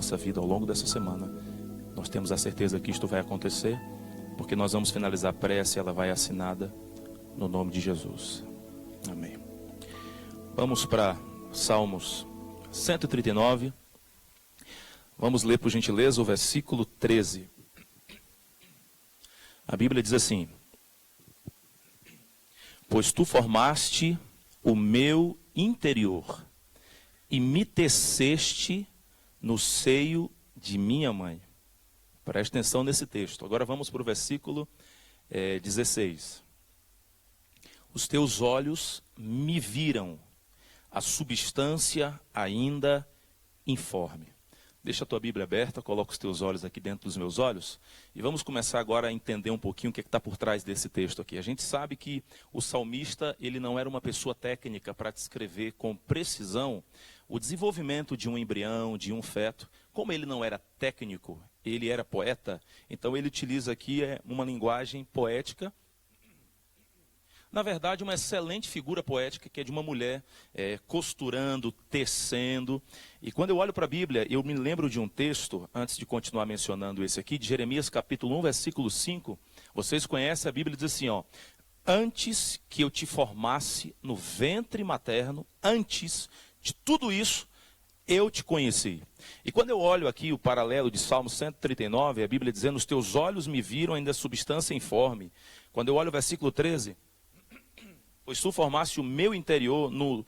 nossa vida ao longo dessa semana. Nós temos a certeza que isto vai acontecer, porque nós vamos finalizar a prece, ela vai assinada no nome de Jesus. Amém. Vamos para Salmos 139. Vamos ler, por gentileza, o versículo 13. A Bíblia diz assim: pois tu formaste o meu interior e me teceste no seio de minha mãe. Preste atenção nesse texto. Agora vamos para o versículo 16. Os teus olhos me viram, a substância ainda informe. Deixa a tua Bíblia aberta, coloca os teus olhos aqui dentro dos meus olhos e vamos começar agora a entender um pouquinho o que está por trás desse texto aqui. A gente sabe que o salmista, ele não era uma pessoa técnica para descrever com precisão o desenvolvimento de um embrião, de um feto. Como ele não era técnico, ele era poeta, então ele utiliza aqui uma linguagem poética. Na verdade, uma excelente figura poética, que é de uma mulher costurando, tecendo. E quando eu olho para a Bíblia, eu me lembro de um texto, antes de continuar mencionando esse aqui, de Jeremias capítulo 1, versículo 5. Vocês conhecem, a Bíblia diz assim, ó: antes que eu te formasse no ventre materno, antes de tudo isso, eu te conheci. E quando eu olho aqui o paralelo de Salmo 139, a Bíblia dizendo, os teus olhos me viram ainda substância informe. Quando eu olho o versículo 13... pois tu formaste o meu interior no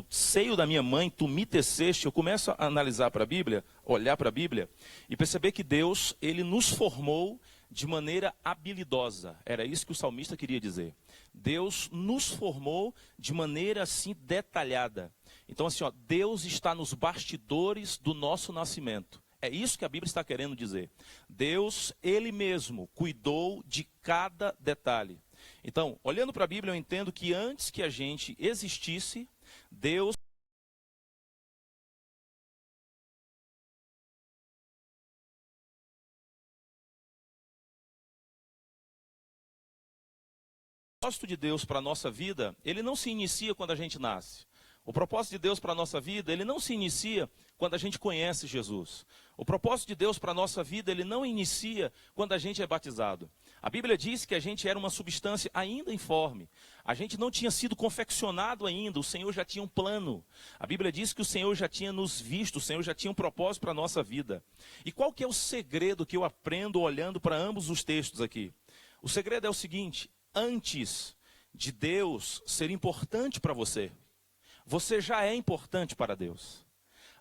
seio da minha mãe, tu me teceste. Eu começo a analisar para a Bíblia, olhar para a Bíblia e perceber que Deus, ele nos formou de maneira habilidosa. Era isso que o salmista queria dizer. Deus nos formou de maneira assim detalhada. Então assim, ó, Deus está nos bastidores do nosso nascimento. É isso que a Bíblia está querendo dizer. Deus, ele mesmo, cuidou de cada detalhe. Então, olhando para a Bíblia, eu entendo que antes que a gente existisse, Deus o propósito de Deus para a nossa vida, ele não se inicia quando a gente nasce. O propósito de Deus para a nossa vida, ele não se inicia quando a gente conhece Jesus. O propósito de Deus para a nossa vida, ele não inicia quando a gente é batizado. A Bíblia diz que a gente era uma substância ainda informe. A gente não tinha sido confeccionado ainda, o Senhor já tinha um plano. A Bíblia diz que o Senhor já tinha nos visto, o Senhor já tinha um propósito para a nossa vida. E qual que é o segredo que eu aprendo olhando para ambos os textos aqui? O segredo é o seguinte: antes de Deus ser importante para você, você já é importante para Deus.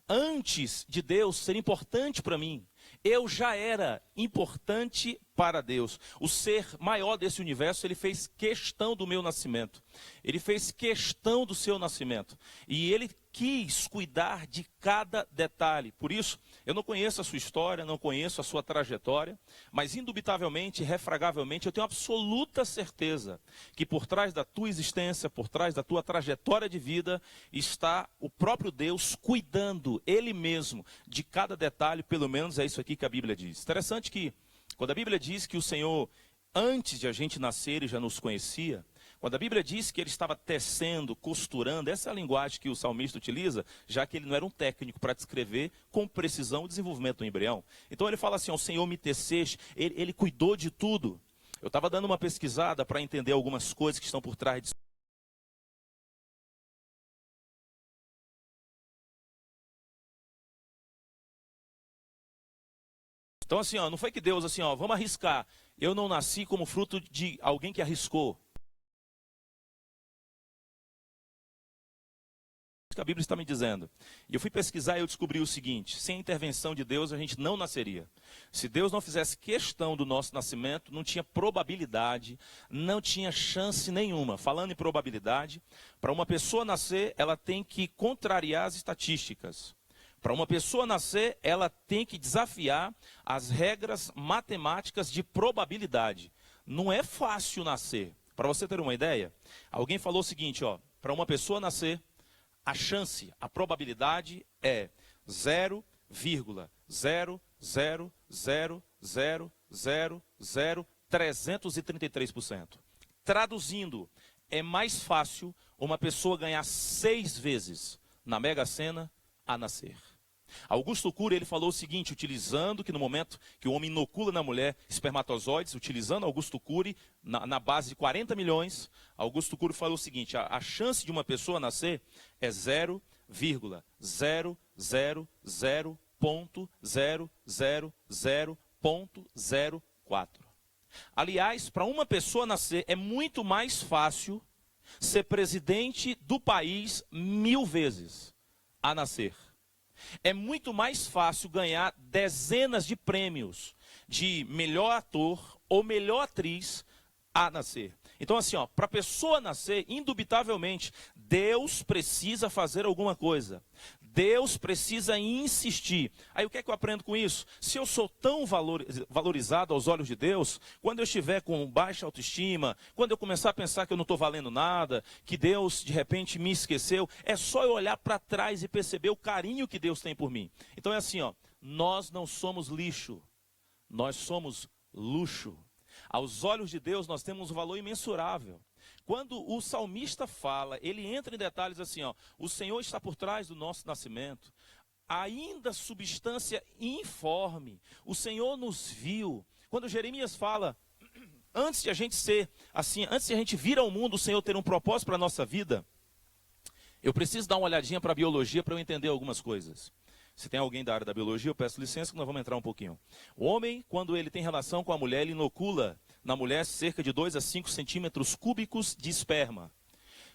Antes de Deus ser importante para mim, eu já era importante para Deus. O ser maior desse universo, ele fez questão do meu nascimento. Ele fez questão do seu nascimento. E ele quis cuidar de cada detalhe. Por isso, eu não conheço a sua história, não conheço a sua trajetória, mas indubitavelmente, irrefragavelmente, eu tenho absoluta certeza que por trás da tua existência, por trás da tua trajetória de vida, está o próprio Deus cuidando, ele mesmo, de cada detalhe. Pelo menos é isso aqui que a Bíblia diz. Interessante que, quando a Bíblia diz que o Senhor, antes de a gente nascer, ele já nos conhecia. Quando a Bíblia diz que ele estava tecendo, costurando, essa é a linguagem que o salmista utiliza, já que ele não era um técnico para descrever com precisão o desenvolvimento do embrião. Então ele fala assim, o Senhor me teceste, ele cuidou de tudo. Eu estava dando uma pesquisada para entender algumas coisas que estão por trás disso. Então assim, ó, não foi que Deus assim, ó, vamos arriscar. Eu não nasci como fruto de alguém que arriscou. Que a Bíblia está me dizendo. E eu fui pesquisar e eu descobri o seguinte: sem a intervenção de Deus a gente não nasceria. Se Deus não fizesse questão do nosso nascimento, não tinha probabilidade, não tinha chance nenhuma. Falando em probabilidade, para uma pessoa nascer, ela tem que contrariar as estatísticas. Para uma pessoa nascer, ela tem que desafiar as regras matemáticas de probabilidade. Não é fácil nascer. Para você ter uma ideia, alguém falou o seguinte, ó, para uma pessoa nascer, a chance, a probabilidade é 0,000000333%. Traduzindo, é mais fácil uma pessoa ganhar 6 vezes na Mega Sena a nascer. Augusto Cury, ele falou o seguinte, utilizando que no momento que o homem inocula na mulher espermatozoides, utilizando Augusto Cury na base de 40 milhões, Augusto Cury falou o seguinte, a chance de uma pessoa nascer é 0,000.000.04. Aliás, para uma pessoa nascer é muito mais fácil ser presidente do país 1000 vezes a nascer. É muito mais fácil ganhar dezenas de prêmios de melhor ator ou melhor atriz a nascer. Então assim, para a pessoa nascer, indubitavelmente, Deus precisa fazer alguma coisa. Deus precisa insistir. Aí o que é que eu aprendo com isso? Se eu sou tão valorizado aos olhos de Deus, quando eu estiver com baixa autoestima, quando eu começar a pensar que eu não estou valendo nada, que Deus de repente me esqueceu, é só eu olhar para trás e perceber o carinho que Deus tem por mim. Então é assim, nós não somos lixo, nós somos luxo. Aos olhos de Deus nós temos um valor imensurável. Quando o salmista fala, ele entra em detalhes assim, o Senhor está por trás do nosso nascimento, ainda substância informe, o Senhor nos viu. Quando Jeremias fala, antes de a gente ser assim, antes de a gente vir ao mundo, o Senhor ter um propósito para a nossa vida, eu preciso dar uma olhadinha para a biologia para eu entender algumas coisas. Se tem alguém da área da biologia, eu peço licença que nós vamos entrar um pouquinho. O homem, quando ele tem relação com a mulher, ele inocula na mulher cerca de 2 a 5 centímetros cúbicos de esperma.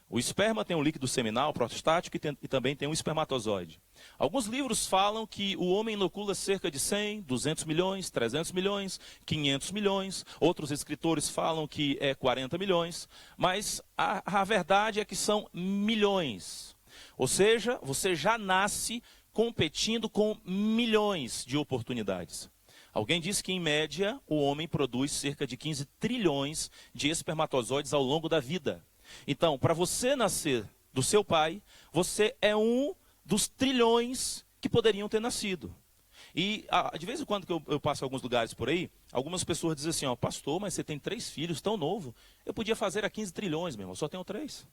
O esperma tem um líquido seminal, prostático, e também tem um espermatozoide. Alguns livros falam que o homem inocula cerca de 100, 200 milhões, 300 milhões, 500 milhões. Outros escritores falam que é 40 milhões. Mas a verdade é que são milhões. Ou seja, você já nasce competindo com milhões de oportunidades. Alguém disse que, em média, o homem produz cerca de 15 trilhões de espermatozoides ao longo da vida. Então, para você nascer do seu pai, você é um dos trilhões que poderiam ter nascido. E, de vez em quando que eu passo em alguns lugares por aí, algumas pessoas dizem assim, pastor, mas você tem 3 filhos tão novo, eu podia fazer a 15 trilhões, meu irmão, eu só tenho 3.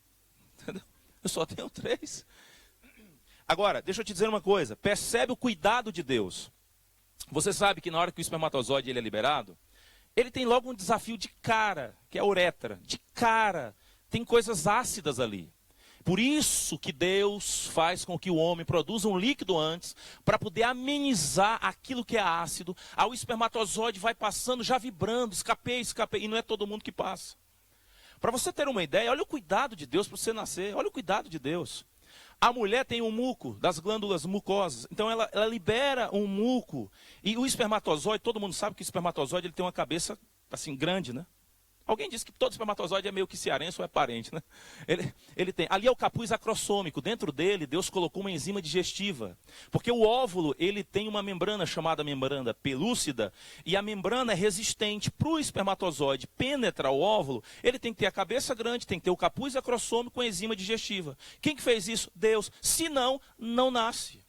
Entendeu? Eu só tenho 3. Agora, deixa eu te dizer uma coisa, percebe o cuidado de Deus. Você sabe que na hora que o espermatozoide ele é liberado, ele tem logo um desafio de cara, que é a uretra. De cara, tem coisas ácidas ali. Por isso que Deus faz com que o homem produza um líquido antes, para poder amenizar aquilo que é ácido. Aí o espermatozoide vai passando, já vibrando, escapei, e não é todo mundo que passa. Para você ter uma ideia, olha o cuidado de Deus para você nascer, olha o cuidado de Deus. A mulher tem um muco das glândulas mucosas, então ela libera um muco. E o espermatozoide, todo mundo sabe que o espermatozoide ele tem uma cabeça assim grande, né? Alguém disse que todo espermatozoide é meio que cearense ou é parente, né? Ele tem. Ali é o capuz acrossômico. Dentro dele, Deus colocou uma enzima digestiva. Porque o óvulo, ele tem uma membrana chamada membrana pelúcida. E a membrana é resistente para o espermatozoide penetrar o óvulo. Ele tem que ter a cabeça grande, tem que ter o capuz acrossômico com enzima digestiva. Quem que fez isso? Deus. Senão, não nasce.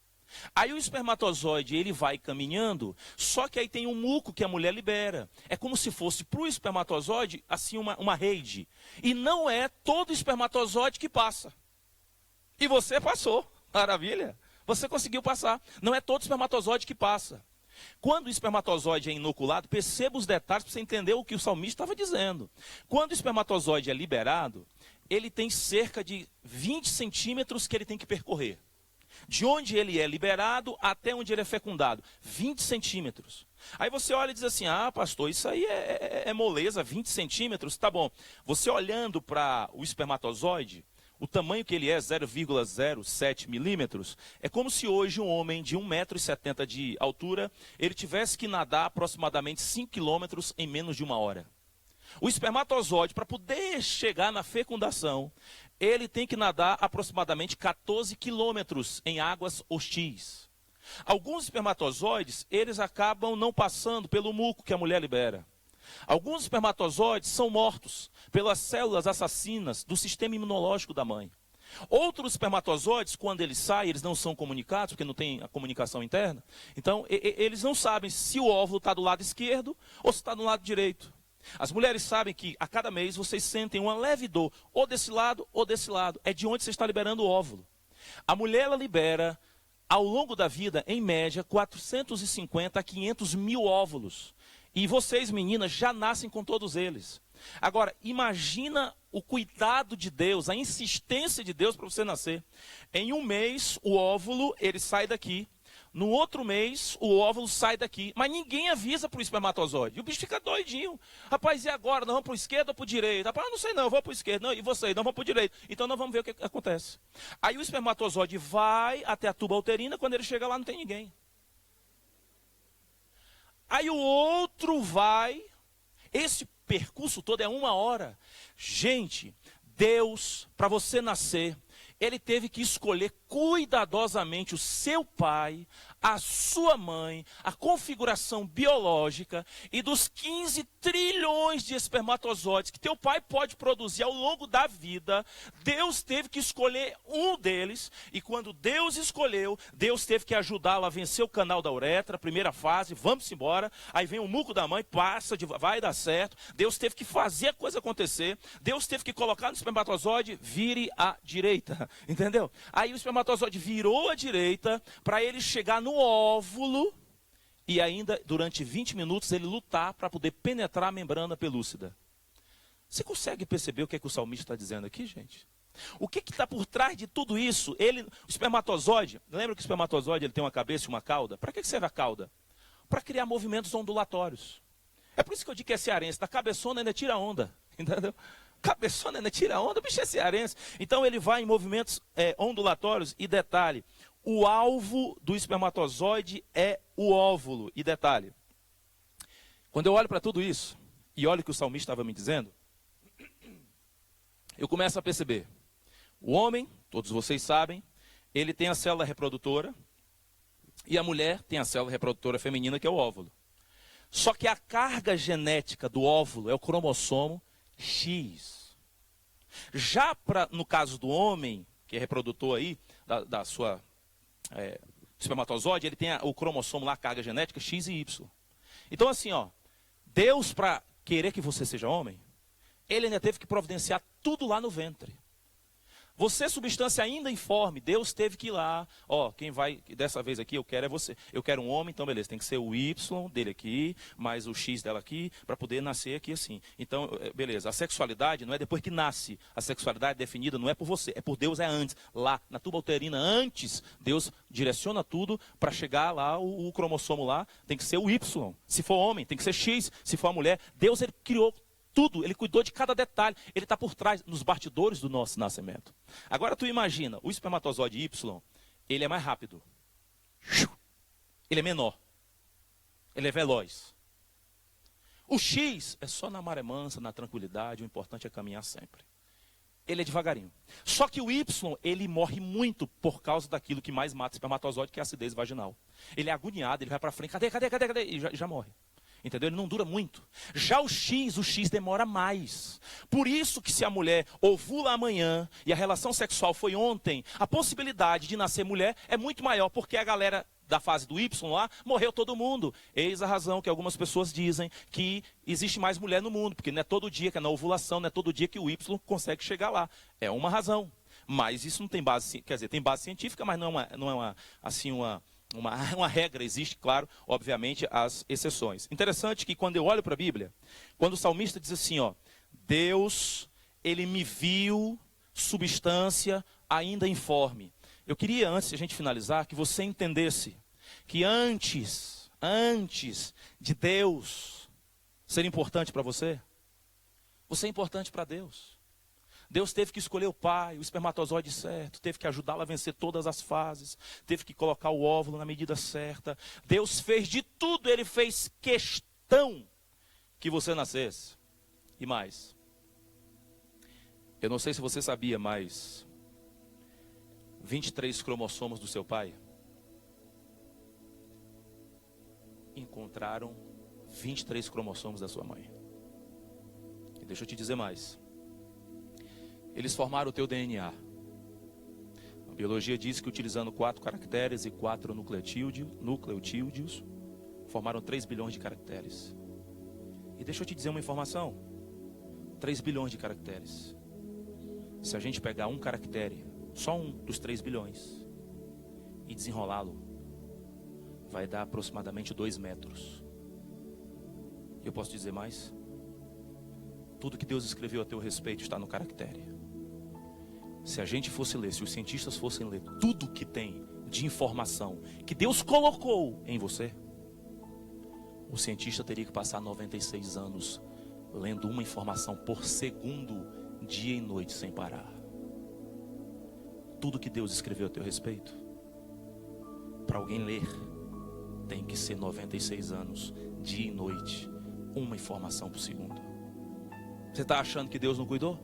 Aí o espermatozoide, ele vai caminhando, só que aí tem um muco que a mulher libera. É como se fosse para o espermatozoide, assim, uma rede. E não é todo espermatozoide que passa. E você passou, maravilha. Você conseguiu passar. Não é todo espermatozoide que passa. Quando o espermatozoide é inoculado, perceba os detalhes para você entender o que o salmista estava dizendo. Quando o espermatozoide é liberado, ele tem cerca de 20 centímetros que ele tem que percorrer. De onde ele é liberado até onde ele é fecundado. 20 centímetros. Aí você olha e diz assim, pastor, isso aí é moleza, 20 centímetros, tá bom. Você olhando para o espermatozoide, o tamanho que ele é, 0,07 milímetros, é como se hoje um homem de 1,70 m de altura, ele tivesse que nadar aproximadamente 5 quilômetros em menos de 1 hora. O espermatozoide, para poder chegar na fecundação, ele tem que nadar aproximadamente 14 quilômetros em águas hostis. Alguns espermatozoides, eles acabam não passando pelo muco que a mulher libera. Alguns espermatozoides são mortos pelas células assassinas do sistema imunológico da mãe. Outros espermatozoides, quando eles saem, eles não são comunicados, porque não tem a comunicação interna. Então, eles não sabem se o óvulo está do lado esquerdo ou se está do lado direito. As mulheres sabem que a cada mês vocês sentem uma leve dor, ou desse lado ou desse lado. É de onde você está liberando o óvulo. A mulher ela libera ao longo da vida, em média, 450 a 500 mil óvulos. E vocês, meninas, já nascem com todos eles. Agora, imagina o cuidado de Deus, a insistência de Deus para você nascer. Em um mês, o óvulo, ele sai daqui. No outro mês, o óvulo sai daqui. Mas ninguém avisa para o espermatozoide. E o bicho fica doidinho. Rapaz, e agora? Nós vamos para o esquerdo ou para o direito? Rapaz, não sei não, eu vou para o esquerdo. Não, e você? Não, vamos para o direito. Então, nós vamos ver o que acontece. Aí o espermatozoide vai até a tuba uterina. Quando ele chega lá, não tem ninguém. Aí o outro vai. Esse percurso todo é 1 hora. Gente, Deus, para você nascer, Ele teve que escolher cuidadosamente o seu pai, a sua mãe, a configuração biológica e dos 15 trilhões de espermatozoides que teu pai pode produzir ao longo da vida. Deus teve que escolher um deles, e quando Deus escolheu, Deus teve que ajudá-lo a vencer o canal da uretra, primeira fase, vamos embora. Aí vem o muco da mãe, passa, vai dar certo. Deus teve que fazer a coisa acontecer. Deus teve que colocar no espermatozoide, vire à direita, entendeu? Aí o espermatozoide virou à direita para ele chegar no óvulo e ainda durante 20 minutos ele lutar para poder penetrar a membrana pelúcida. Você consegue perceber o que é que o salmista está dizendo aqui, gente? O que está por trás de tudo isso? O espermatozoide, lembra que o espermatozoide ele tem uma cabeça e uma cauda? Para que serve a cauda? Para criar movimentos ondulatórios. É por isso que eu digo que é cearense, da cabeçona ainda tira onda, entendeu? Cabeçona ainda tira onda, o bicho é cearense. Então ele vai em movimentos ondulatórios. E detalhe, o alvo do espermatozoide é o óvulo. E detalhe, quando eu olho para tudo isso, e olho o que o salmista estava me dizendo, eu começo a perceber. O homem, todos vocês sabem, ele tem a célula reprodutora, e a mulher tem a célula reprodutora feminina, que é o óvulo. Só que a carga genética do óvulo é o cromossomo X. Já no caso do homem, que é reprodutor aí, da sua espermatozoide, ele tem o cromossomo lá, a carga genética, X e Y. Então assim, ó, Deus, para querer que você seja homem, Ele ainda teve que providenciar tudo lá no ventre. Você, substância ainda informe, Deus teve que ir lá, ó, quem vai, dessa vez aqui, eu quero é você. Eu quero um homem, então beleza, tem que ser o Y dele aqui, mais o X dela aqui, para poder nascer aqui assim. Então, beleza, a sexualidade não é depois que nasce, a sexualidade definida não é por você, é por Deus, é antes. Lá, na tuba uterina, antes, Deus direciona tudo para chegar lá, o cromossomo lá, tem que ser o Y. Se for homem, tem que ser X, se for a mulher. Deus, Ele criou tudo, Ele cuidou de cada detalhe. Ele está por trás, nos bastidores do nosso nascimento. Agora tu imagina, o espermatozoide Y, ele é mais rápido. Ele é menor. Ele é veloz. O X é só na maré mansa, na tranquilidade, o importante é caminhar sempre. Ele é devagarinho. Só que o Y, ele morre muito por causa daquilo que mais mata o espermatozoide, que é a acidez vaginal. Ele é agoniado, ele vai para frente, cadê? E já morre. Entendeu? Ele não dura muito. Já o X demora mais. Por isso que se a mulher ovula amanhã e a relação sexual foi ontem, a possibilidade de nascer mulher é muito maior, porque a galera da fase do Y lá, morreu todo mundo. Eis a razão que algumas pessoas dizem que existe mais mulher no mundo, porque não é todo dia que é na ovulação, não é todo dia que o Y consegue chegar lá. É uma razão. Mas isso não tem base, quer dizer, tem base científica, mas não é uma regra. Existe, claro, obviamente, as exceções. Interessante que quando eu olho para a Bíblia, quando o salmista diz assim, ó, Deus, Ele me viu, substância ainda informe. Eu queria, antes de a gente finalizar, que você entendesse que antes de Deus ser importante para você, você é importante para Deus. Deus teve que escolher o pai, o espermatozoide certo, teve que ajudá-lo a vencer todas as fases, teve que colocar o óvulo na medida certa. Deus fez de tudo, Ele fez questão que você nascesse. E mais, eu não sei se você sabia, mas 23 cromossomos do seu pai encontraram 23 cromossomos da sua mãe. E deixa eu te dizer mais. Eles formaram o teu DNA. A biologia diz que utilizando 4 caracteres e 4 nucleotídeos, formaram 3 bilhões de caracteres. E deixa eu te dizer uma informação. 3 bilhões de caracteres. Se a gente pegar um caractere, só um dos 3 bilhões, e desenrolá-lo, vai dar aproximadamente 2 metros. E eu posso dizer mais? Tudo que Deus escreveu a teu respeito está no caractere. Se a gente fosse ler, se os cientistas fossem ler tudo que tem de informação que Deus colocou em você, o cientista teria que passar 96 anos lendo uma informação por segundo, dia e noite, sem parar. Tudo que Deus escreveu a teu respeito, para alguém ler, tem que ser 96 anos, dia e noite, uma informação por segundo. Você está achando que Deus não cuidou?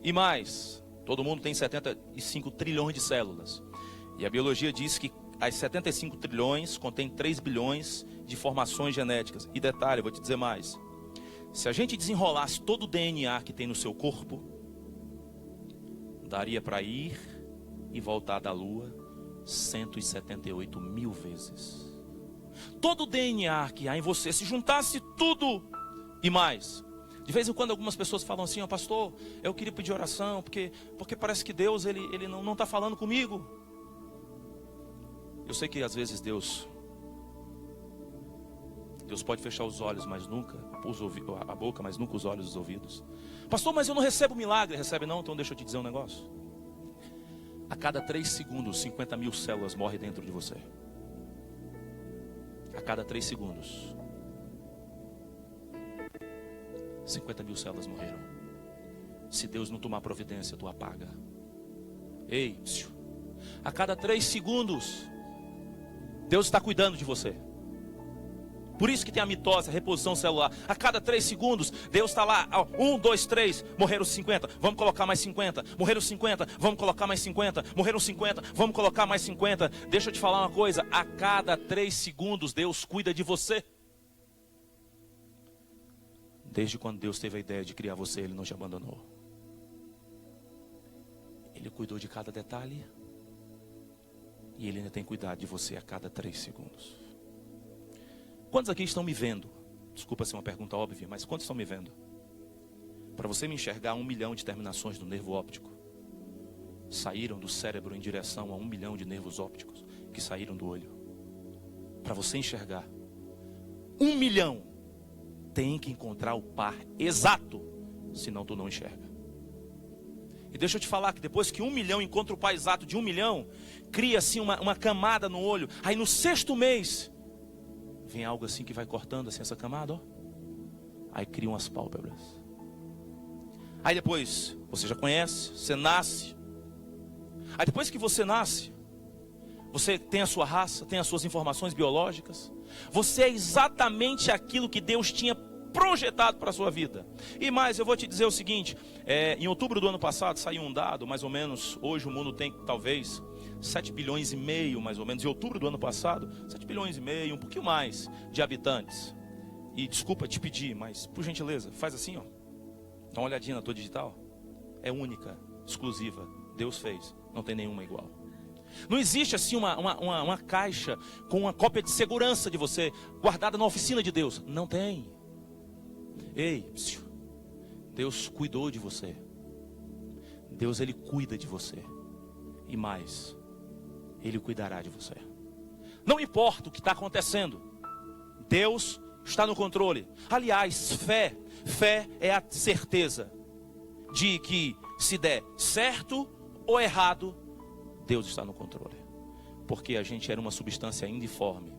E mais, todo mundo tem 75 trilhões de células. E a biologia diz que as 75 trilhões contém 3 bilhões de formações genéticas. E detalhe, eu vou te dizer mais. Se a gente desenrolasse todo o DNA que tem no seu corpo, daria para ir e voltar da Lua 178 mil vezes. Todo o DNA que há em você, se juntasse tudo e mais. De vez em quando algumas pessoas falam assim: ó, pastor, eu queria pedir oração, porque parece que Deus ele não está falando comigo. Eu sei que às vezes Deus pode fechar os olhos, mas nunca a boca, mas nunca os olhos e os ouvidos. Pastor, mas eu não recebo milagre. Recebe não? Então deixa eu te dizer um negócio. A cada 3 segundos, 50 mil células morrem dentro de você. A cada 3 segundos, 50 mil células morreram. Se Deus não tomar providência, tu apaga. Ei, a cada 3 segundos, Deus está cuidando de você. Por isso que tem a mitose, a reposição celular. A cada 3 segundos, Deus está lá. 1, 2, 3, morreram 50. Vamos colocar mais 50. Morreram 50, vamos colocar mais 50. Morreram 50, vamos colocar mais 50. Deixa eu te falar uma coisa. A cada 3 segundos, Deus cuida de você. Desde quando Deus teve a ideia de criar você, Ele não te abandonou. Ele cuidou de cada detalhe. E Ele ainda tem cuidado de você a cada 3 segundos. Quantos aqui estão me vendo? Desculpa ser uma pergunta óbvia, mas quantos estão me vendo? Para você me enxergar, 1 milhão de terminações do nervo óptico saíram do cérebro em direção a 1 milhão de nervos ópticos que saíram do olho. Para você enxergar, 1 milhão tem que encontrar o par exato, senão tu não enxerga. E deixa eu te falar que depois que 1 milhão encontra o par exato de 1 milhão, cria assim uma camada no olho. Aí no 6º mês, vem algo assim que vai cortando assim essa camada, ó. Aí criam as pálpebras. Aí depois, você já conhece, você nasce. Aí depois que você nasce, você tem a sua raça, tem as suas informações biológicas. Você é exatamente aquilo que Deus tinha projetado para a sua vida. E mais, eu vou te dizer o seguinte, em outubro do ano passado saiu um dado, mais ou menos, hoje o mundo tem talvez 7 bilhões e meio, mais ou menos, em outubro do ano passado, 7 bilhões e meio, um pouquinho mais de habitantes. E desculpa te pedir, mas por gentileza, faz assim, ó. Dá uma olhadinha na tua digital. É única, exclusiva, Deus fez, não tem nenhuma igual. Não existe assim uma caixa com uma cópia de segurança de você guardada na oficina de Deus. Não tem. Ei, Deus cuidou de você. Deus, Ele cuida de você. E mais, Ele cuidará de você. Não importa o que está acontecendo, Deus está no controle. Aliás, fé é a certeza de que se der certo ou errado, Deus está no controle. Porque a gente era uma substância indiforme.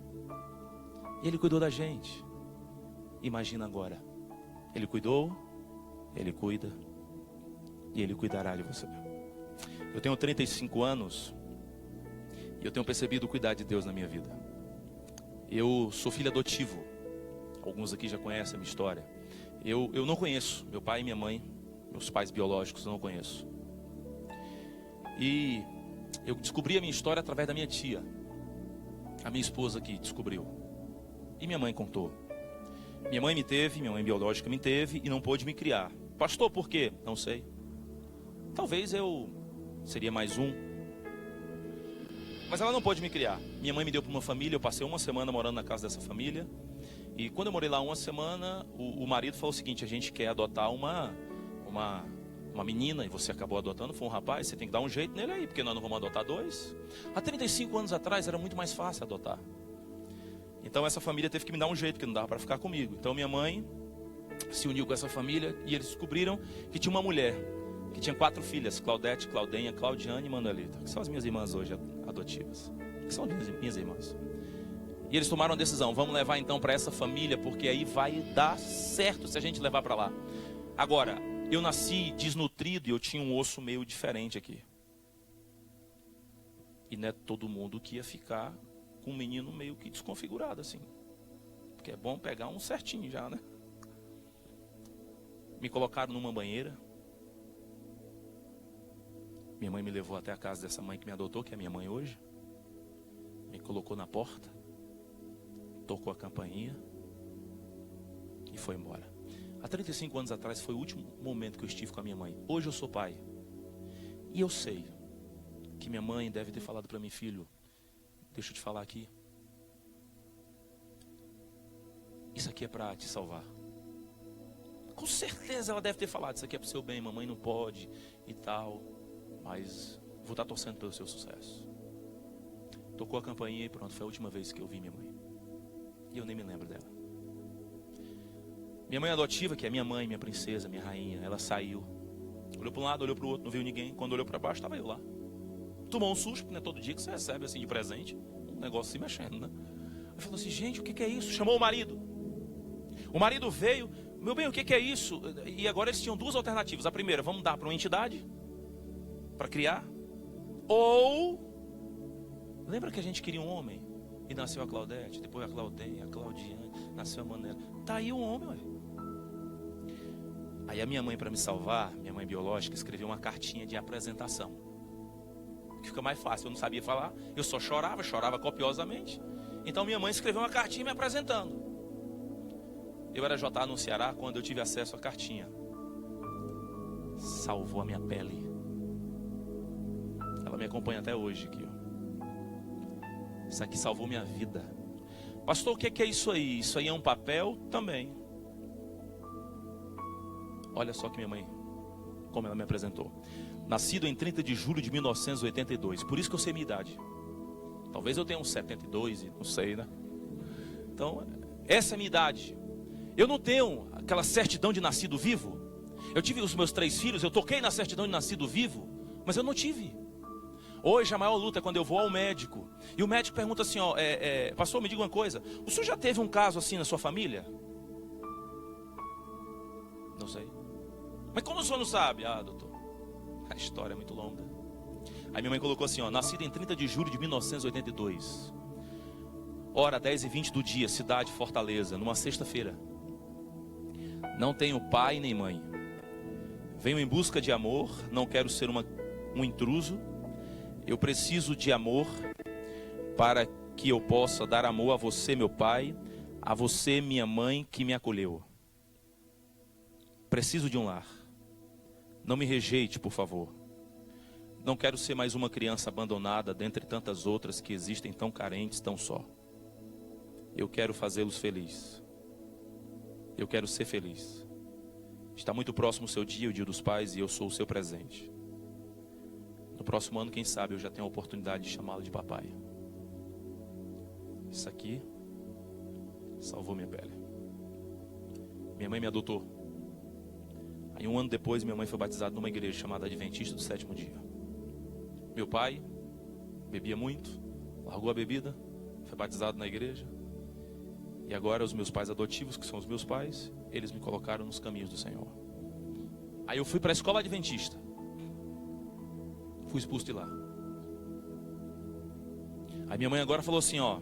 Ele cuidou da gente. Imagina agora. Ele cuidou, Ele cuida e Ele cuidará de você. Eu tenho 35 anos e eu tenho percebido o cuidado de Deus na minha vida. Eu sou filho adotivo. Alguns aqui já conhecem a minha história. Eu não conheço meu pai e minha mãe, meus pais biológicos, eu não conheço. E eu descobri a minha história através da minha tia. A minha esposa aqui descobriu. E minha mãe contou. Minha mãe me teve, minha mãe biológica me teve e não pôde me criar. Pastor, por quê? Não sei. Talvez eu seria mais um. Mas ela não pôde me criar. Minha mãe me deu para uma família, eu passei 1 semana morando na casa dessa família. E quando eu morei lá 1 semana, o marido falou o seguinte: a gente quer adotar uma uma menina e você acabou adotando, foi um rapaz, você tem que dar um jeito nele aí, porque nós não vamos adotar dois. Há 35 anos atrás era muito mais fácil adotar. Então essa família teve que me dar um jeito, porque não dava para ficar comigo. Então minha mãe se uniu com essa família e eles descobriram que tinha uma mulher que tinha 4 filhas, Claudete, Claudenha, Claudiane e Manuelita, que são as minhas irmãs hoje adotivas, que são minhas irmãs. E eles tomaram a decisão, vamos levar então para essa família, porque aí vai dar certo se a gente levar para lá. Agora, eu nasci desnutrido e eu tinha um osso meio diferente aqui. E não é todo mundo que ia ficar com um menino meio que desconfigurado assim. Porque é bom pegar um certinho já, né? Me colocaram numa banheira. Minha mãe me levou até a casa dessa mãe que me adotou, que é minha mãe hoje. Me colocou na porta. Tocou a campainha. E foi embora. Há 35 anos atrás foi o último momento que eu estive com a minha mãe. Hoje eu sou pai. E eu sei que minha mãe deve ter falado para mim, filho, deixa eu te falar aqui. Isso aqui é para te salvar. Com certeza ela deve ter falado, isso aqui é para o seu bem, mamãe não pode e tal. Mas vou estar torcendo pelo seu sucesso. Tocou a campainha e pronto, foi a última vez que eu vi minha mãe. E eu nem me lembro dela. Minha mãe adotiva, que é minha mãe, minha princesa, minha rainha, ela saiu. Olhou para um lado, olhou para o outro, não viu ninguém. Quando olhou para baixo, estava eu lá. Tomou um susto, porque não é todo dia que você recebe assim de presente um negócio se mexendo, né? Aí falou assim, gente, o que é isso? Chamou o marido. O marido veio, meu bem, o que é isso? E agora eles tinham 2 alternativas. A primeira, vamos dar para uma entidade para criar. Ou, lembra que a gente queria um homem? E nasceu a Claudete, depois a Claudenha, a Claudiane, nasceu a Manela. Tá aí um homem, ué. Aí a minha mãe, para me salvar, minha mãe biológica, escreveu uma cartinha de apresentação. Que fica mais fácil, eu não sabia falar, eu só chorava copiosamente. Então minha mãe escreveu uma cartinha me apresentando. Eu era JA no Ceará quando eu tive acesso à cartinha. Salvou a minha pele. Ela me acompanha até hoje aqui, ó. Isso aqui salvou minha vida. Pastor, o que é isso aí? Isso aí é um papel? Também. Olha só que minha mãe, como ela me apresentou. Nascido em 30 de julho de 1982. Por isso que eu sei minha idade. Talvez eu tenha uns 72, não sei, né? Então, essa é a minha idade. Eu não tenho aquela certidão de nascido vivo. Eu tive os meus 3 filhos, eu toquei na certidão de nascido vivo, mas eu não tive. Hoje a maior luta é quando eu vou ao médico. E o médico pergunta assim, ó, pastor, me diga uma coisa. O senhor já teve um caso assim na sua família? Não sei. Mas como o senhor não sabe? Ah, doutor, a história é muito longa. Aí minha mãe colocou assim, ó, nascido em 30 de julho de 1982. Hora 10h20 do dia, cidade Fortaleza, numa sexta-feira. Não tenho pai nem mãe. Venho em busca de amor, não quero ser um intruso. Eu preciso de amor para que eu possa dar amor a você, meu pai, a você, minha mãe, que me acolheu. Preciso de um lar. Não me rejeite, por favor. Não quero ser mais uma criança abandonada dentre tantas outras que existem tão carentes, tão só. Eu quero fazê-los felizes. Eu quero ser feliz. Está muito próximo o seu dia, o dia dos pais, e eu sou o seu presente. No próximo ano, quem sabe, eu já tenho a oportunidade de chamá-lo de papai. Isso aqui salvou minha pele. Minha mãe me adotou. Aí 1 ano depois, minha mãe foi batizada numa igreja chamada Adventista do Sétimo Dia. Meu pai bebia muito, largou a bebida, foi batizado na igreja. E agora os meus pais adotivos, que são os meus pais, eles me colocaram nos caminhos do Senhor. Aí eu fui para a escola adventista. Fui expulso de lá. Aí minha mãe agora falou assim, ó.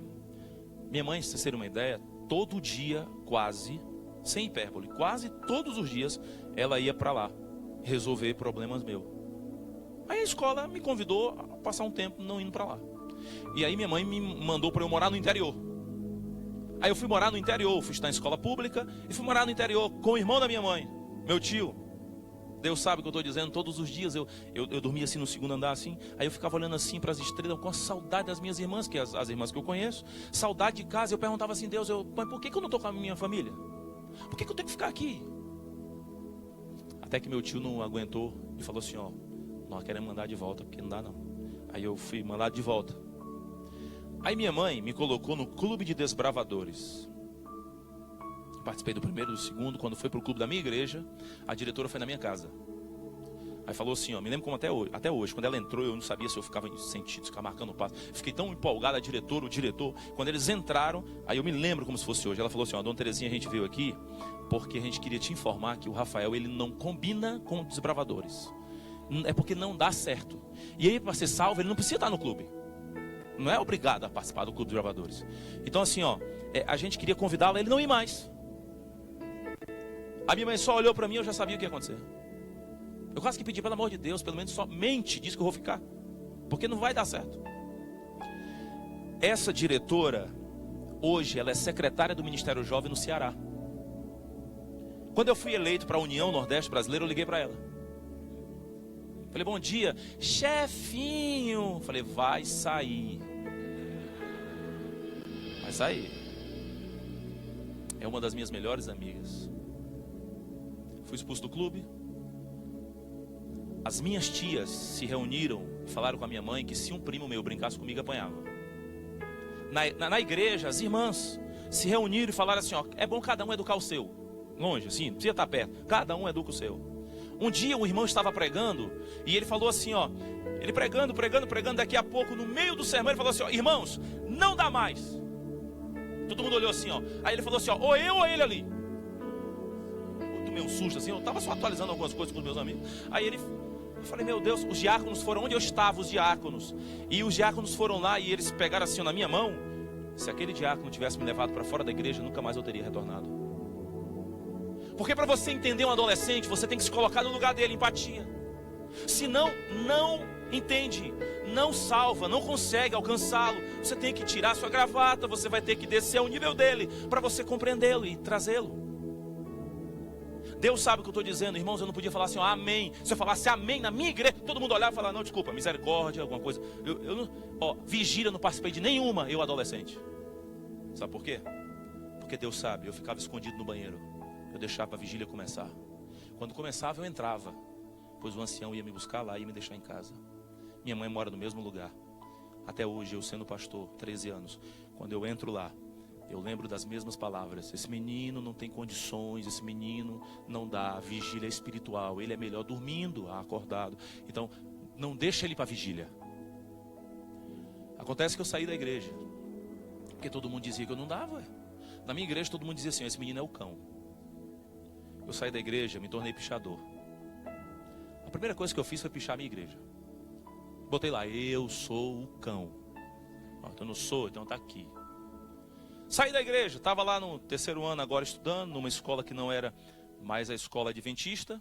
Minha mãe, se vocês terem uma ideia, todo dia, quase, sem hipérbole, quase todos os dias, ela ia para lá resolver problemas meus. Aí a escola me convidou a passar um tempo não indo para lá. E aí minha mãe me mandou para eu morar no interior. Aí eu fui morar no interior, fui estudar em escola pública e fui morar no interior com o irmão da minha mãe, meu tio. Deus sabe o que eu estou dizendo, todos os dias eu dormia assim no segundo andar assim, aí eu ficava olhando assim para as estrelas com a saudade das minhas irmãs, que as irmãs que eu conheço, saudade de casa. Eu perguntava assim, Deus, mas por que eu não estou com a minha família? Por que eu tenho que ficar aqui? Até Até que meu tio não aguentou e falou assim, ó, nós queremos mandar de volta, porque não dá não. Aí eu fui mandado de volta. Aí minha mãe me colocou no clube de desbravadores. Participei do primeiro, do segundo. Quando foi pro clube da minha igreja, a diretora foi na minha casa. Aí falou assim, ó, me lembro como até hoje, quando ela entrou, eu não sabia se eu ficava em sentido, ficar marcando o passo. Fiquei tão empolgado, a diretora, o diretor, quando eles entraram, aí eu me lembro como se fosse hoje. Ela falou assim, ó, dona Terezinha, a gente veio aqui porque a gente queria te informar que o Rafael, ele não combina com desbravadores. É porque não dá certo. E aí, para ser salvo, ele não precisa estar no clube. Não é obrigado a participar do clube de desbravadores. Então assim, ó, a gente queria convidá-lo a ele não ir mais. A minha mãe só olhou para mim e eu já sabia o que ia acontecer. Eu quase que pedi, pelo amor de Deus, pelo menos só mente, diz que eu vou ficar. Porque não vai dar certo. Essa diretora, hoje, ela é secretária do Ministério Jovem no Ceará. Quando eu fui eleito para a União Nordeste Brasileira, eu liguei para ela. Falei, bom dia, chefinho. Falei, vai sair. Vai sair. É uma das minhas melhores amigas. Fui expulso do clube. As minhas tias se reuniram e falaram com a minha mãe que se um primo meu brincasse comigo, apanhava. Na igreja, as irmãs se reuniram e falaram assim, ó, é bom cada um educar o seu. Longe, assim, não precisa estar perto. Cada um educa o seu. Um dia um irmão estava pregando e ele falou assim, ó, ele pregando, daqui a pouco, no meio do sermão, ele falou assim, ó, irmãos, não dá mais. Todo mundo olhou assim, ó. Aí ele falou assim, ó, ou eu ou ele ali. Eu tomei um susto assim, eu estava só atualizando algumas coisas com os meus amigos. Aí eu falei, meu Deus, os diáconos foram onde eu estava, os diáconos. E os diáconos foram lá e eles pegaram assim na minha mão. Se aquele diácono tivesse me levado para fora da igreja, nunca mais eu teria retornado. Porque para você entender um adolescente, você tem que se colocar no lugar dele, empatia. Senão, não entende, não salva, não consegue alcançá-lo. Você tem que tirar sua gravata, você vai ter que descer ao nível dele, para você compreendê-lo e trazê-lo. Deus sabe o que eu estou dizendo, irmãos. Eu não podia falar assim, ó, amém. Se eu falasse amém na minha igreja, todo mundo olhava e falava, não, desculpa, misericórdia, alguma coisa. Eu não, ó, vigília, não participei de nenhuma, eu adolescente. Sabe por quê? Porque Deus sabe, eu ficava escondido no banheiro. Eu deixava a vigília começar. Quando começava, eu entrava, pois o ancião ia me buscar lá e ia me deixar em casa. Minha mãe mora no mesmo lugar. Até hoje, eu sendo pastor, 13 anos, quando eu entro lá, eu lembro das mesmas palavras. Esse menino não tem condições, esse menino não dá, vigília espiritual. Ele é melhor dormindo, acordado. Então, não deixa ele para vigília. Acontece que eu saí da igreja, porque todo mundo dizia que eu não dava. Na minha igreja, todo mundo dizia assim, esse menino é o cão. Eu saí da igreja, me tornei pichador. A primeira coisa que eu fiz foi pichar a minha igreja. Botei lá, eu sou o cão. Então eu não sou, então está aqui. Saí da igreja, estava lá no terceiro ano agora estudando, numa escola que não era mais a escola adventista.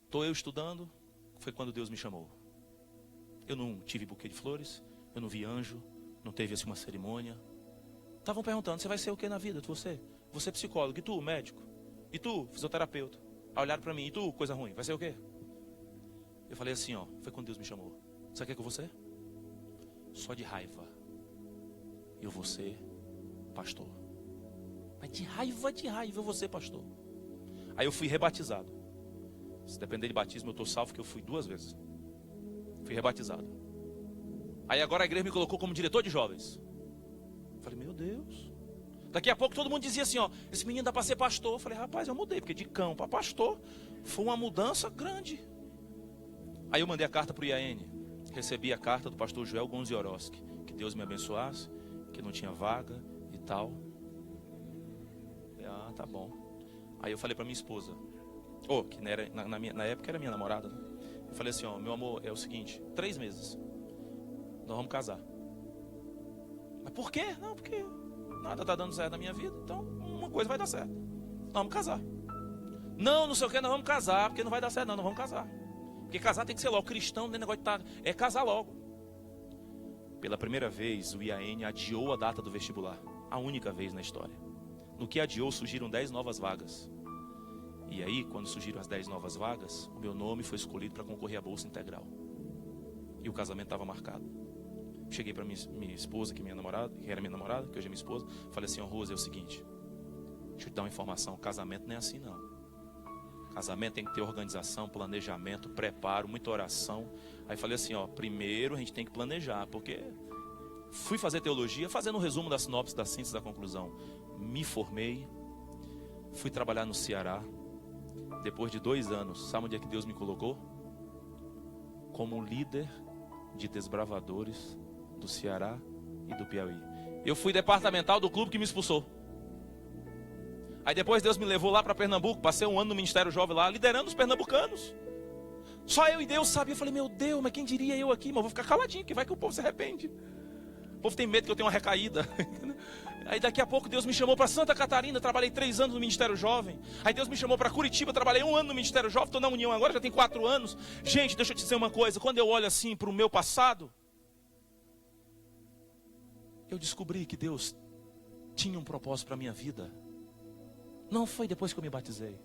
Estou eu estudando, foi quando Deus me chamou. Eu não tive buquê de flores, eu não vi anjo, não teve assim uma cerimônia. Estavam perguntando, você vai ser o que na vida? Você é psicólogo, e tu, médico? E tu, fisioterapeuta? Aí olharam para mim, e tu, coisa ruim, vai ser o quê? Eu falei assim, ó, foi quando Deus me chamou. Sabe o que eu vou ser? Só de raiva. Eu vou ser pastor. Mas de raiva eu vou ser pastor. Aí eu fui rebatizado. Se depender de batismo, eu estou salvo, porque eu fui 2 vezes. Fui rebatizado. Aí agora a igreja me colocou como diretor de jovens. Eu falei, meu Deus. Daqui a pouco todo mundo dizia assim, ó, esse menino dá para ser pastor. Eu falei, rapaz, eu mudei, porque de cão para pastor foi uma mudança grande. Aí eu mandei a carta para o IAN. Recebi a carta do pastor Joel Gonziorowski, que Deus me abençoasse, que não tinha vaga e tal. Ah, tá bom. Aí eu falei para minha esposa, que era, na época era minha namorada, né? Eu falei assim, ó, meu amor, é o seguinte, 3 meses, nós vamos casar. Mas por quê? Não, porque nada tá dando certo na minha vida, então uma coisa vai dar certo. Nós vamos casar. Não sei o que, nós vamos casar, porque não vai dar certo não, nós vamos casar. Porque casar tem que ser logo, cristão, não é negócio de é casar logo. Pela primeira vez, o IAN adiou a data do vestibular. A única vez na história. No que adiou, surgiram 10 novas vagas. E aí, quando surgiram as 10 novas vagas, o meu nome foi escolhido para concorrer à bolsa integral. E o casamento estava marcado. Cheguei para minha esposa, que era minha namorada, que hoje é minha esposa. Falei assim, Rose, é o seguinte, deixa eu te dar uma informação, casamento não é assim não. Casamento tem que ter organização, planejamento, preparo, muita oração. Aí falei assim, ó, primeiro a gente tem que planejar, porque fui fazer teologia, fazendo um resumo da sinopse, da síntese, da conclusão. Me formei, fui trabalhar no Ceará. Depois de 2 anos, sabe onde é que Deus me colocou? Como líder de desbravadores do Ceará e do Piauí. Eu fui departamental do clube que me expulsou. Aí depois Deus me levou lá para Pernambuco, passei 1 ano no Ministério Jovem lá, liderando os pernambucanos. Só eu e Deus sabia. Eu falei, meu Deus, mas quem diria eu aqui? Mas eu vou ficar caladinho, que vai que o povo se arrepende. O povo tem medo que eu tenha uma recaída. Aí daqui a pouco Deus me chamou para Santa Catarina, trabalhei 3 anos no Ministério Jovem. Aí Deus me chamou para Curitiba, trabalhei 1 ano no Ministério Jovem, estou na União agora, já tem 4 anos. Gente, deixa eu te dizer uma coisa, quando eu olho assim para o meu passado, eu descobri que Deus tinha um propósito para a minha vida. Não foi depois que eu me batizei.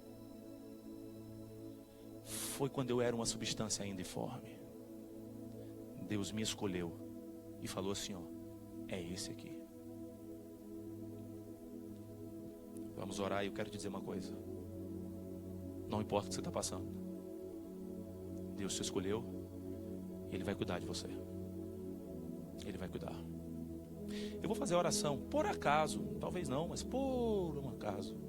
Foi quando eu era uma substância ainda informe. Deus me escolheu e falou assim, ó, é esse aqui. Vamos orar e eu quero te dizer uma coisa. Não importa o que você está passando. Deus te escolheu e Ele vai cuidar de você. Ele vai cuidar. Eu vou fazer a oração, por acaso, talvez não, mas por um acaso.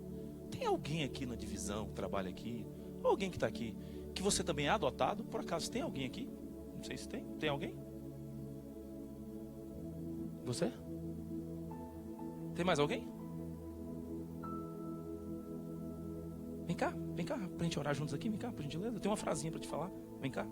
Tem alguém aqui na divisão que trabalha aqui, ou alguém que está aqui, que você também é adotado? Por acaso tem alguém aqui? Não sei se tem. Tem alguém? Você? Tem mais alguém? Vem cá, pra gente orar juntos aqui, vem cá, por gentileza. Eu tenho uma frasinha para te falar, vem cá.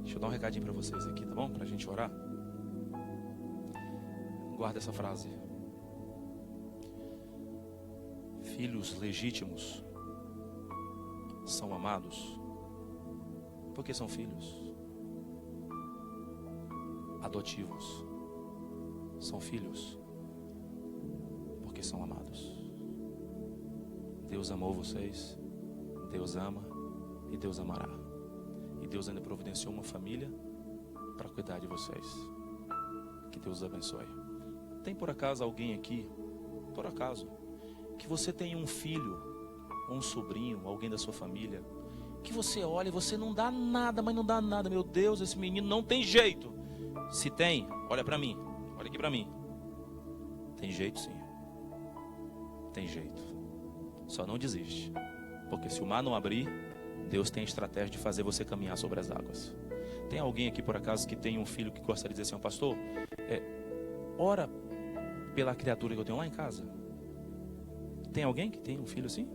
Deixa eu dar um recadinho para vocês aqui, tá bom? Pra gente orar. Guarda essa frase. Filhos legítimos são amados porque são filhos. Adotivos são filhos porque são amados. Deus amou vocês, Deus ama e Deus amará. E Deus ainda providenciou uma família para cuidar de vocês. Que Deus os abençoe. Tem por acaso alguém aqui, por acaso, que você tem um filho, ou um sobrinho, alguém da sua família, que você olha e você não dá nada, mas não dá nada. Meu Deus, esse menino não tem jeito. Se tem, olha para mim, olha aqui para mim. Tem jeito sim. Tem jeito. Só não desiste. Porque se o mar não abrir, Deus tem a estratégia de fazer você caminhar sobre as águas. Tem alguém aqui por acaso que tem um filho que gostaria de dizer assim, pastor, ora pela criatura que eu tenho lá em casa. Tem alguém que tem um filho assim?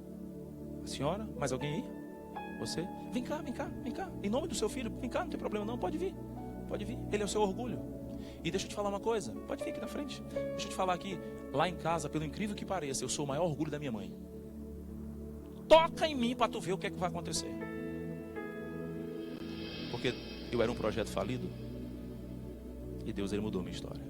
A senhora? Mais alguém aí? Você? Vem cá. Em nome do seu filho, vem cá, não tem problema não, pode vir. Pode vir, ele é o seu orgulho. E deixa eu te falar uma coisa, pode vir aqui na frente. Deixa eu te falar aqui, lá em casa, pelo incrível que pareça, eu sou o maior orgulho da minha mãe. Toca em mim para tu ver o que é que vai acontecer. Porque eu era um projeto falido e Deus, Ele mudou minha história.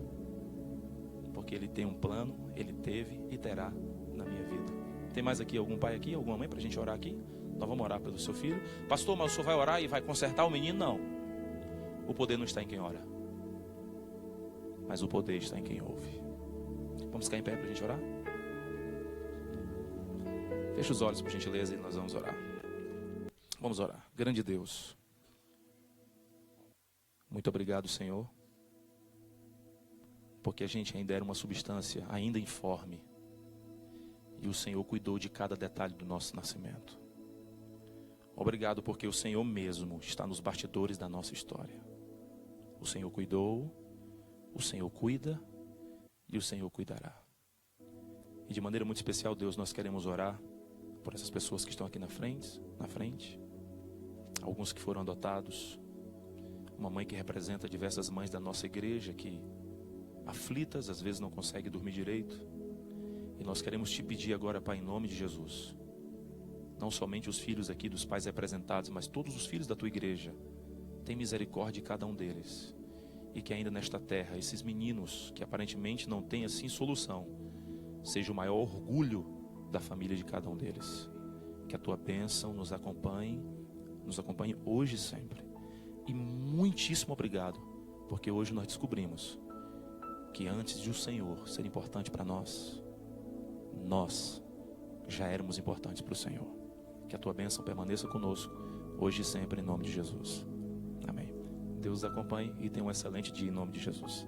Porque Ele tem um plano, Ele teve e terá na minha vida. Tem mais aqui algum pai aqui, alguma mãe para a gente orar aqui? Nós vamos orar pelo seu filho. Pastor, mas o senhor vai orar e vai consertar o menino? Não. O poder não está em quem ora, mas o poder está em quem ouve. Vamos ficar em pé para a gente orar? Feche os olhos, por gentileza, e nós vamos orar. Vamos orar. Grande Deus, muito obrigado, Senhor, porque a gente ainda era uma substância ainda informe e o Senhor cuidou de cada detalhe do nosso nascimento. Obrigado porque o Senhor mesmo está nos bastidores da nossa história. O Senhor cuidou, o Senhor cuida e o Senhor cuidará. E de maneira muito especial, Deus, nós queremos orar por essas pessoas que estão aqui na frente, alguns que foram adotados, uma mãe que representa diversas mães da nossa igreja que, aflitas, às vezes não conseguem dormir direito. E nós queremos te pedir agora, Pai, em nome de Jesus, não somente os filhos aqui dos pais representados, mas todos os filhos da tua igreja, tem misericórdia de cada um deles. E que ainda nesta terra, esses meninos que aparentemente não têm assim solução, seja o maior orgulho da família de cada um deles. Que a tua bênção nos acompanhe nos acompanhe hoje e sempre. E muitíssimo obrigado, porque hoje nós descobrimos que antes de o Senhor ser importante para nós, nós já éramos importantes para o Senhor. Que a tua bênção permaneça conosco, hoje e sempre, em nome de Jesus. Amém. Deus os acompanhe e tenha um excelente dia em nome de Jesus.